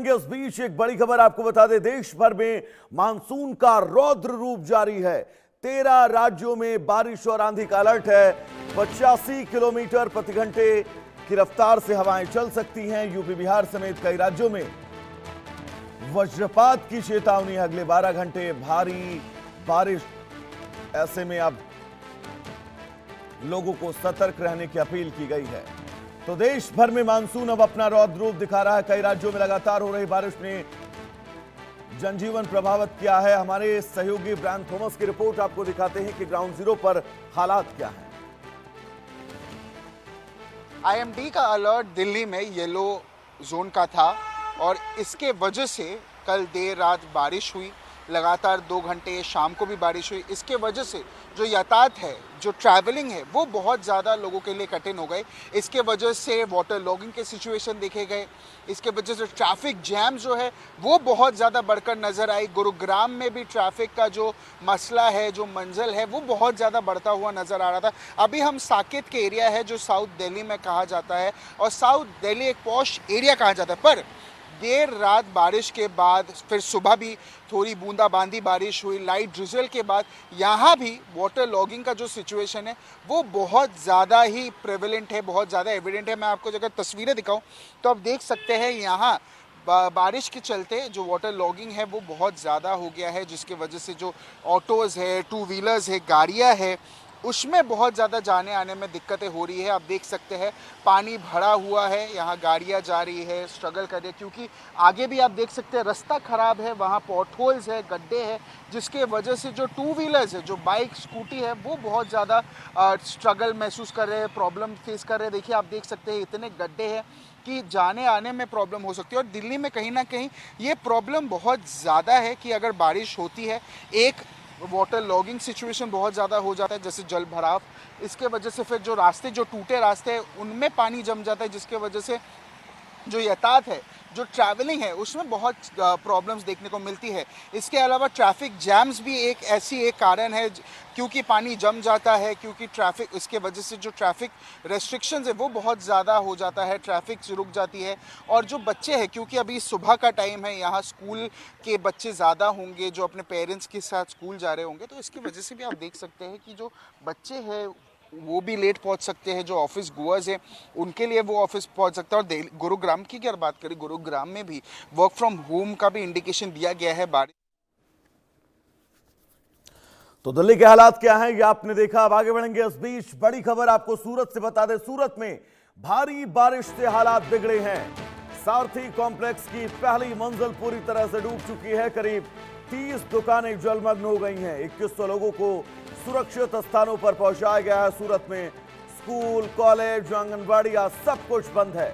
इस बीच एक बड़ी खबर आपको बता दें, देश भर में मानसून का रौद्र रूप जारी है। 13 राज्यों में बारिश और आंधी का अलर्ट है। 85 किलोमीटर प्रति घंटे की रफ्तार से हवाएं चल सकती हैं। यूपी बिहार समेत कई राज्यों में वज्रपात की चेतावनी है। अगले 12 घंटे भारी बारिश। ऐसे में अब लोगों को सतर्क रहने की अपील की गई है। तो देश भर में मानसून अब अपना रौद्र रूप दिखा रहा है। कई राज्यों में लगातार हो रही बारिश ने जनजीवन प्रभावित किया है। हमारे सहयोगी ब्रायन थॉमस की रिपोर्ट आपको दिखाते हैं कि ग्राउंड जीरो पर हालात क्या हैं। आईएमडी का अलर्ट दिल्ली में येलो जोन का था और इसके वजह से कल देर रात बारिश हुई। लगातार 2 घंटे शाम को भी बारिश हुई। इसके वजह से जो यातायात है, जो ट्रैवलिंग है, वो बहुत ज़्यादा लोगों के लिए कठिन हो गए। इसके वजह से वाटर लॉगिंग के सिचुएशन देखे गए। इसके वजह से ट्रैफिक जैम जो है वो बहुत ज़्यादा बढ़कर नज़र आई। गुरुग्राम में भी ट्रैफिक का जो मसला है, जो मंजिल है, वो बहुत ज़्यादा बढ़ता हुआ नज़र आ रहा था। अभी हम साकेत के एरिया है जो साउथ दिल्ली में कहा जाता है, और साउथ दिल्ली एक पॉश एरिया कहा जाता है। पर देर रात बारिश के बाद फिर सुबह भी थोड़ी बूंदाबांदी बारिश हुई। लाइट ड्रिजल के बाद यहाँ भी वाटर लॉगिंग का जो सिचुएशन है वो बहुत ज़्यादा ही प्रेवलेंट है, बहुत ज़्यादा एविडेंट है। मैं आपको अगर तस्वीरें दिखाऊं तो आप देख सकते हैं यहाँ बारिश के चलते जो वाटर लॉगिंग है वो बहुत ज़्यादा हो गया है, जिसके वजह से जो ऑटोज़ है, 2 व्हीलर्स है, गाड़ियाँ है, उसमें बहुत ज़्यादा जाने आने में दिक्कतें हो रही है। आप देख सकते हैं पानी भरा हुआ है, यहाँ गाड़ियाँ जा रही है, स्ट्रगल कर रही है, क्योंकि आगे भी आप देख सकते हैं रास्ता ख़राब है, वहाँ पॉट होल्स है, गड्ढे हैं, जिसके वजह से जो 2 व्हीलर्स है, जो बाइक स्कूटी है, वो बहुत ज़्यादा स्ट्रगल महसूस कर रहे हैं, प्रॉब्लम फेस कर रहे हैं। देखिए आप देख सकते हैं इतने गड्ढे हैं कि जाने आने में प्रॉब्लम हो सकती है। और दिल्ली में कहीं ना कहीं ये प्रॉब्लम बहुत ज़्यादा है कि अगर बारिश होती है, एक वाटर लॉगिंग सिचुएशन बहुत ज़्यादा हो जाता है, जैसे जल भराव। इसके वजह से फिर जो रास्ते, जो टूटे रास्ते हैं, उनमें पानी जम जाता है, जिसके वजह से जो यातायात है, जो ट्रैवलिंग है, उसमें बहुत प्रॉब्लम्स देखने को मिलती है। इसके अलावा ट्रैफिक जैम्स भी एक कारण है, क्योंकि पानी जम जाता है, क्योंकि ट्रैफिक, इसके वजह से जो ट्रैफिक रेस्ट्रिक्शंस है वो बहुत ज़्यादा हो जाता है, ट्रैफिक रुक जाती है। और जो बच्चे हैं, क्योंकि अभी सुबह का टाइम है, यहाँ स्कूल के बच्चे ज़्यादा होंगे जो अपने पेरेंट्स के साथ स्कूल जा रहे होंगे, तो इसकी वजह से भी आप देख सकते हैं कि जो बच्चे हैं वो भी लेट पहुंच सकते हैं। जो ऑफिस गोअर्स हैं उनके लिए वो ऑफिस पहुंच सकता है। और गुरुग्राम की अगर बात करें, गुरुग्राम में भी वर्क फ्रॉम होम का भी इंडिकेशन दिया गया है। बारिश तो दिल्ली के हालात क्या हैं ये आपने देखा। अब आगे बढ़ेंगे। इस बीच बड़ी खबर आपको सूरत से बता दें। सूरत में भारी बारिश से हालात बिगड़े हैं। सारथी कॉम्प्लेक्स की पहली मंजिल पूरी तरह से डूब चुकी है। करीब 30 दुकानें जलमग्न हो गई हैं। 2100 लोगों को सुरक्षित स्थानों पर पहुंचाया गया है। सूरत में स्कूल, कॉलेज, आंगनबाड़ी सब कुछ बंद है।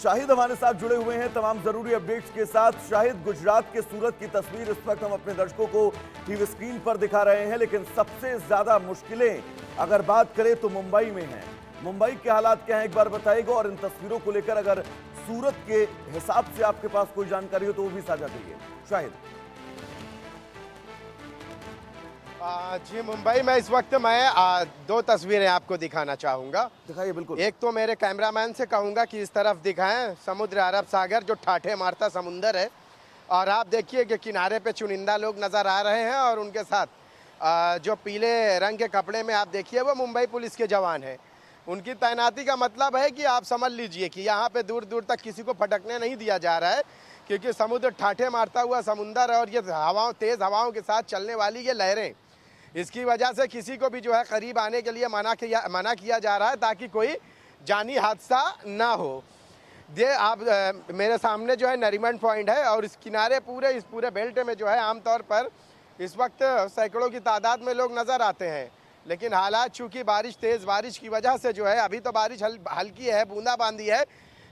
शाहिद हमारे साथ जुड़े हुए हैं तमाम जरूरी अपडेट्स के साथ। शाहिद, गुजरात के सूरत की तस्वीर इस वक्त हम अपने दर्शकों को टीवी स्क्रीन पर दिखा रहे हैं, लेकिन सबसे ज्यादा मुश्किलें अगर बात करें तो मुंबई में हैं। मुंबई के हालात क्या हैं एक बार बताइएगा, और इन तस्वीरों को लेकर अगर सूरत के हिसाब से आपके पास कोई जानकारी हो तो वो भी साझा करिए। शाहिद जी, मुंबई में इस वक्त मैं 2 तस्वीरें आपको दिखाना चाहूँगा। दिखाइए। बिल्कुल। एक तो मेरे कैमरामैन से कहूँगा कि इस तरफ दिखाएं समुद्र अरब सागर, जो ठाठे मारता समुंदर है, और आप देखिए कि किनारे पे चुनिंदा लोग नज़र आ रहे हैं, और उनके साथ जो पीले रंग के कपड़े में आप देखिए वो मुंबई पुलिस के जवान हैं। उनकी तैनाती का मतलब है कि आप समझ लीजिए कि यहाँ पे दूर दूर तक किसी को फटकने नहीं दिया जा रहा है, क्योंकि समुद्र ठाठे मारता हुआ समुंदर और ये तेज़ हवाओं के साथ चलने वाली ये लहरें, इसकी वजह से किसी को भी जो है करीब आने के लिए मना किया जा रहा है, ताकि कोई जानी हादसा ना हो। ये आप मेरे सामने जो है नरीमन पॉइंट है, और इस किनारे इस पूरे बेल्ट में जो है आमतौर पर इस वक्त सैकड़ों की तादाद में लोग नज़र आते हैं। लेकिन हालात चूँकि तेज़ बारिश की वजह से जो है, अभी तो बारिश हल्की है, बूंदाबांदी है,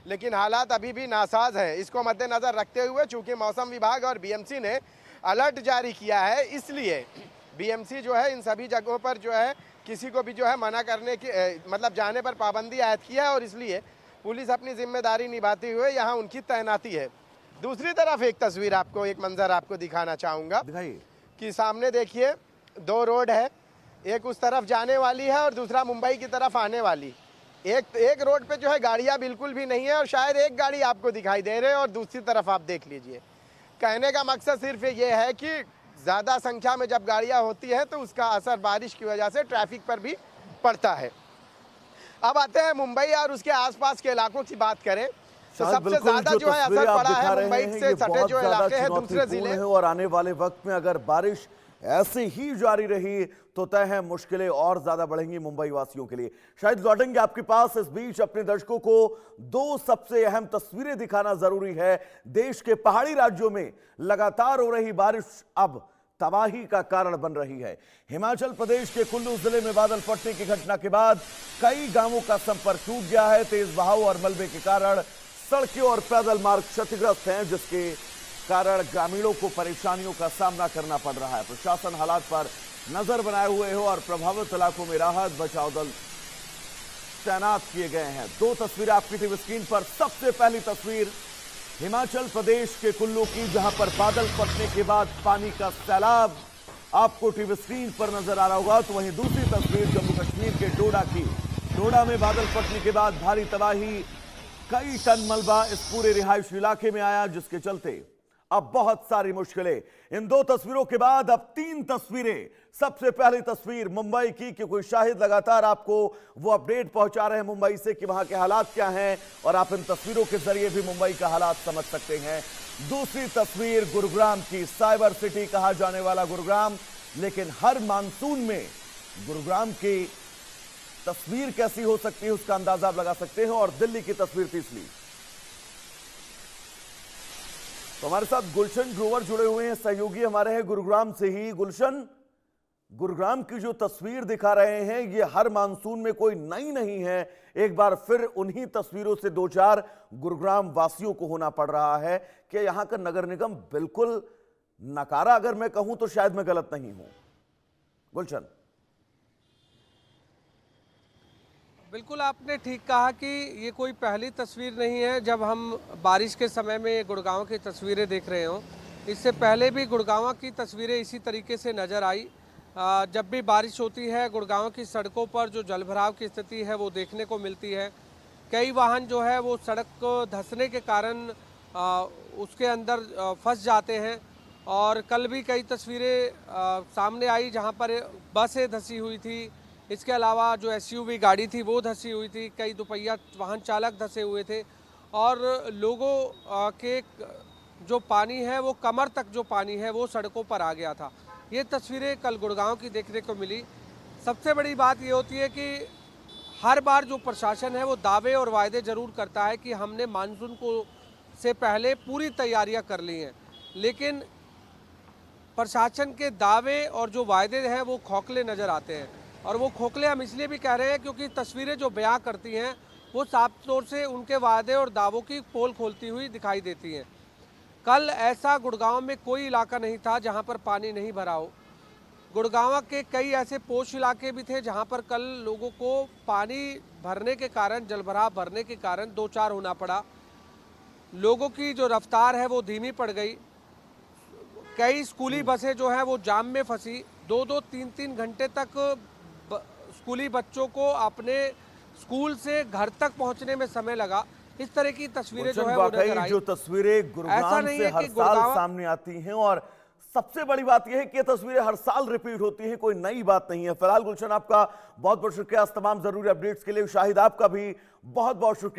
लेकिन हालात अभी भी नासाज हैं। इसको मद्देनज़र रखते हुए चूँकि मौसम विभाग और बीएमसी ने अलर्ट जारी किया है, इसलिए बीएमसी जो है इन सभी जगहों पर जो है किसी को भी जो है मना करने की मतलब जाने पर पाबंदी आयद की है, और इसलिए पुलिस अपनी जिम्मेदारी निभाते हुए यहाँ उनकी तैनाती है। दूसरी तरफ एक तस्वीर आपको, एक मंजर आपको दिखाना चाहूँगा कि सामने देखिए 2 रोड है, एक उस तरफ जाने वाली है और दूसरा मुंबई की तरफ आने वाली। एक रोड पे जो है गाड़ियां बिल्कुल भी नहीं है और शायद एक गाड़ी आपको दिखाई दे रहे है और दूसरी तरफ आप देख लीजिए। कहने का मकसद सिर्फ ये है कि ज़्यादा संख्या में जब गाड़ियां होती हैं तो उसका असर बारिश की वजह से ट्रैफिक पर भी पड़ता है। अब आते हैं मुंबई और उसके आसपास के इलाकों की बात करें तो सबसे ज्यादा जो है असर पड़ा है मुंबई से सटे जो इलाके हैं दूसरे जिले। और आने वाले वक्त में अगर बारिश ऐसे ही जारी रही तो तय है मुश्किलें और ज्यादा बढ़ेंगी मुंबई वासियों के लिए। शायद लौटेंगे आपके पास। इस बीच अपने दर्शकों को दो सबसे अहम तस्वीरें दिखाना जरूरी है। देश के पहाड़ी राज्यों में लगातार हो रही बारिश अब तबाही का कारण बन रही है। हिमाचल प्रदेश के कुल्लू जिले में बादल फटने की घटना के बाद कई गांवों का संपर्क टूट गया है। तेज बहाव और मलबे के कारण सड़कें और पैदल मार्ग क्षतिग्रस्त हैं, जिसके कारण ग्रामीणों को परेशानियों का सामना करना पड़ रहा है। प्रशासन हालात पर नजर बनाए हुए हो और प्रभावित इलाकों में राहत बचाव दल तैनात किए गए हैं। दो तस्वीरें आपकी टीवी स्क्रीन पर। सबसे पहली तस्वीर हिमाचल प्रदेश के कुल्लू की, जहां पर बादल फटने के बाद पानी का सैलाब आपको टीवी स्क्रीन पर नजर आ रहा होगा। तो वहीं दूसरी तस्वीर जम्मू कश्मीर के डोडा की। डोडा में बादल फटने के बाद भारी तबाही, कई टन मलबा इस पूरे रिहायशी इलाके में आया, जिसके चलते अब बहुत सारी मुश्किलें। इन दो तस्वीरों के बाद अब तीन तस्वीरें। सबसे पहली तस्वीर मुंबई की, क्योंकि शाहिद लगातार आपको वो अपडेट पहुंचा रहे हैं मुंबई से कि वहां के हालात क्या हैं और आप इन तस्वीरों के जरिए भी मुंबई का हालात समझ सकते हैं। दूसरी तस्वीर गुरुग्राम की, साइबर सिटी कहा जाने वाला गुरुग्राम, लेकिन हर मानसून में गुरुग्राम की तस्वीर कैसी हो सकती है उसका अंदाजा आप लगा सकते हैं। और दिल्ली की तस्वीर तीसरी। तो हमारे साथ गुलशन ग्रोवर जुड़े हुए हैं, सहयोगी हमारे हैं गुरुग्राम से ही। गुलशन, गुरुग्राम की जो तस्वीर दिखा रहे हैं ये हर मानसून में कोई नई नहीं है। एक बार फिर उन्हीं तस्वीरों से दो चार गुरुग्राम वासियों को होना पड़ रहा है कि यहां का नगर निगम बिल्कुल नकारा, अगर मैं कहूं तो शायद मैं गलत नहीं हूं। गुलशन। बिल्कुल आपने ठीक कहा कि ये कोई पहली तस्वीर नहीं है जब हम बारिश के समय में गुड़गांव की तस्वीरें देख रहे हों। इससे पहले भी गुड़गांव की तस्वीरें इसी तरीके से नज़र आई। जब भी बारिश होती है गुड़गांव की सड़कों पर जो जलभराव की स्थिति है वो देखने को मिलती है। कई वाहन जो है वो सड़क को धंसने के कारण उसके अंदर फंस जाते हैं। और कल भी कई तस्वीरें सामने आई जहाँ पर बसें धंसी हुई थी। इसके अलावा जो एसयूवी गाड़ी थी वो धंसी हुई थी, कई दोपहिया वाहन चालक धंसे हुए थे और लोगों के जो पानी है वो कमर तक जो पानी है वो सड़कों पर आ गया था। ये तस्वीरें कल गुड़गांव की देखने को मिली। सबसे बड़ी बात ये होती है कि हर बार जो प्रशासन है वो दावे और वायदे ज़रूर करता है कि हमने मानसून को से पहले पूरी तैयारियां कर ली हैं, लेकिन प्रशासन के दावे और जो वायदे हैं वो खोखले नज़र आते हैं। और वो खोखले हम इसलिए भी कह रहे हैं क्योंकि तस्वीरें जो बयां करती हैं वो साफ तौर से उनके वादे और दावों की पोल खोलती हुई दिखाई देती हैं। कल ऐसा गुड़गांव में कोई इलाका नहीं था जहां पर पानी नहीं भरा हो। गुड़गांव के कई ऐसे पोश इलाके भी थे जहां पर कल लोगों को पानी भरने के कारण, जलभराव भरने के कारण दो चार होना पड़ा। लोगों की जो रफ्तार है वो धीमी पड़ गई। कई स्कूली बसें जो हैं वो जाम में फंसी। 2-2, 3-3 घंटे तक स्कूली बच्चों को अपने स्कूल से घर तक पहुंचने में समय लगा। इस तरह की तस्वीरें जो है वो नजर आई। जो तस्वीरें गुरुग्राम से हर साल सामने आती हैं और सबसे बड़ी बात यह है कि ये तस्वीरें हर साल रिपीट होती हैं, कोई नई बात नहीं है। फिलहाल गुलशन आपका बहुत बहुत शुक्रिया तमाम जरूरी अपडेट्स के लिए। शाहिद आपका भी बहुत बहुत शुक्रिया।